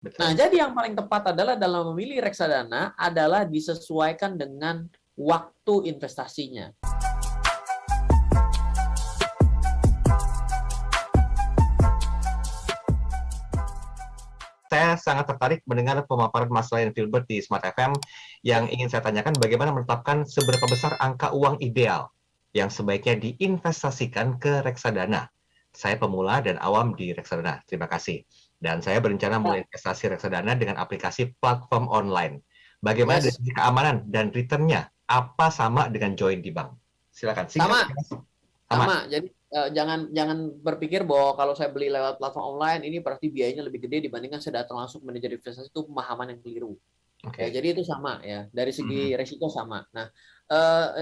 Nah, betul. jadi yang paling tepat adalah dalam memilih reksadana adalah disesuaikan dengan waktu investasinya. Saya sangat tertarik mendengar pemaparan Mas Ryan Filbert di Smart FM yang ingin saya tanyakan bagaimana menetapkan seberapa besar angka uang ideal yang sebaiknya diinvestasikan ke reksadana. Saya pemula dan awam di reksadana. Terima kasih. Dan saya berencana mulai investasi reksadana dengan aplikasi platform online. Bagaimana dari Yes, segi keamanan dan returnnya? Apa sama dengan join di bank? Silakan. Singkat. sama. Sama. Jadi jangan jangan berpikir bahwa kalau saya beli lewat platform online ini berarti biayanya lebih gede dibandingkan saya datang langsung manajer investasi, itu pemahaman yang keliru. Ya, Oke. jadi itu sama ya, dari segi resiko sama. Nah,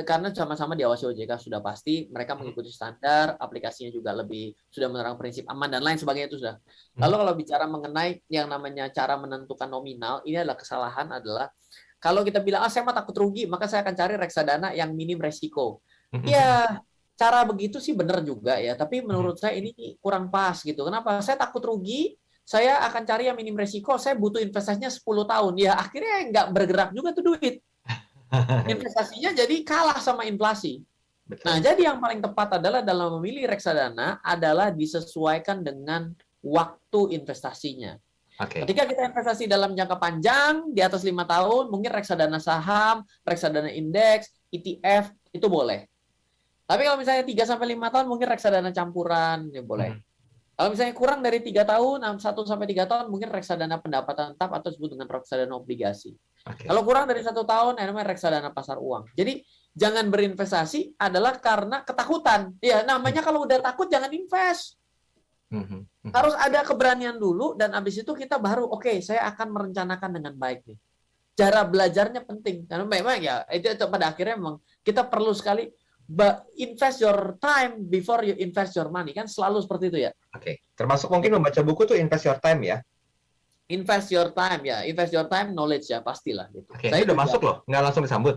karena sama-sama diawasi OJK sudah pasti, mereka mengikuti standar, aplikasinya juga lebih sudah menerapkan prinsip aman dan lain sebagainya itu sudah. Lalu kalau bicara mengenai yang namanya cara menentukan nominal, ini adalah kesalahan adalah kalau kita bilang saya mah takut rugi, maka saya akan cari reksadana yang minim resiko. Ya, cara begitu sih benar juga ya, tapi menurut saya ini kurang pas gitu. Kenapa? Saya takut rugi, saya akan cari yang minim resiko, saya butuh investasinya 10 tahun. Ya akhirnya nggak bergerak juga tuh duit. Investasinya jadi kalah sama inflasi. Nah, Betul. jadi yang paling tepat adalah dalam memilih reksadana adalah disesuaikan dengan waktu investasinya. Oke. Ketika kita investasi dalam jangka panjang, di atas 5 tahun, mungkin reksadana saham, reksadana indeks, ETF, itu boleh. Tapi kalau misalnya 3-5 tahun, mungkin reksadana campuran, ya boleh. Kalau misalnya kurang dari 3 tahun, 1-3 tahun, mungkin reksadana pendapatan tetap atau disebut dengan reksadana obligasi. Oke. Kalau kurang dari 1 tahun, namanya reksadana pasar uang. Jadi jangan berinvestasi adalah karena ketakutan. Ya, namanya kalau udah takut jangan invest. Harus ada keberanian dulu dan habis itu kita baru saya akan merencanakan dengan baik nih. Cara belajarnya penting karena memang ya itu pada akhirnya memang kita perlu sekali invest your time before you invest your money, kan selalu seperti itu ya. Oke. Termasuk mungkin membaca buku tuh invest your time ya. Invest your time ya, invest your time knowledge ya pastilah gitu. Oke, ini Saya udah juga masuk loh, nggak langsung disambut.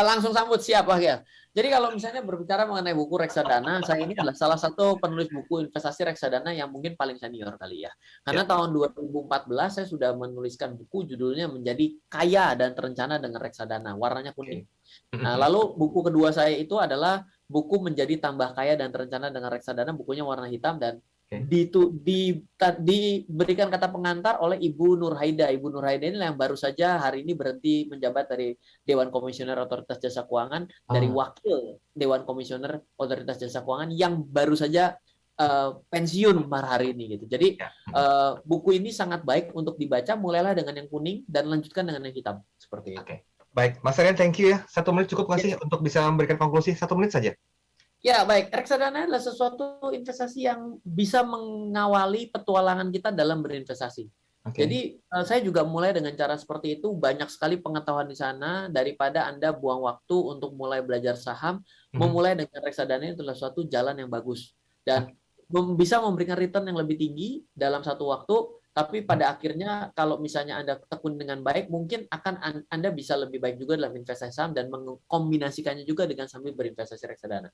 langsung sambut siap Pak ya. Jadi kalau misalnya berbicara mengenai buku reksadana, saya ini adalah salah satu penulis buku investasi reksadana yang mungkin paling senior kali ya. Karena Ya. tahun 2014 saya sudah menuliskan buku judulnya Menjadi Kaya dan Terencana dengan Reksadana, warnanya kuning. Oke. Nah, lalu buku kedua saya itu adalah buku Menjadi Tambah Kaya dan Terencana dengan Reksadana, bukunya warna hitam dan diberikan kata pengantar oleh Ibu Nur Haida. Ibu Nur Haida ini yang baru saja hari ini berhenti menjabat dari Dewan Komisioner Otoritas Jasa Keuangan, dari wakil Dewan Komisioner Otoritas Jasa Keuangan yang baru saja pensiun hari ini gitu. Jadi buku ini sangat baik untuk dibaca, mulailah dengan yang kuning dan lanjutkan dengan yang hitam seperti itu. Oke. Baik, Mas Rian, thank you ya. 1 menit cukup nggak sih untuk bisa memberikan konklusi? 1 menit saja. Ya, baik. Reksadana adalah sesuatu investasi yang bisa mengawali petualangan kita dalam berinvestasi. Jadi, saya juga mulai dengan cara seperti itu. Banyak sekali pengetahuan di sana daripada Anda buang waktu untuk mulai belajar saham. Memulai dengan reksadana itu adalah suatu jalan yang bagus dan bisa memberikan return yang lebih tinggi dalam satu waktu. Tapi pada akhirnya kalau misalnya Anda tekun dengan baik, mungkin akan Anda bisa lebih baik juga dalam investasi saham dan mengkombinasikannya juga dengan sambil berinvestasi reksadana.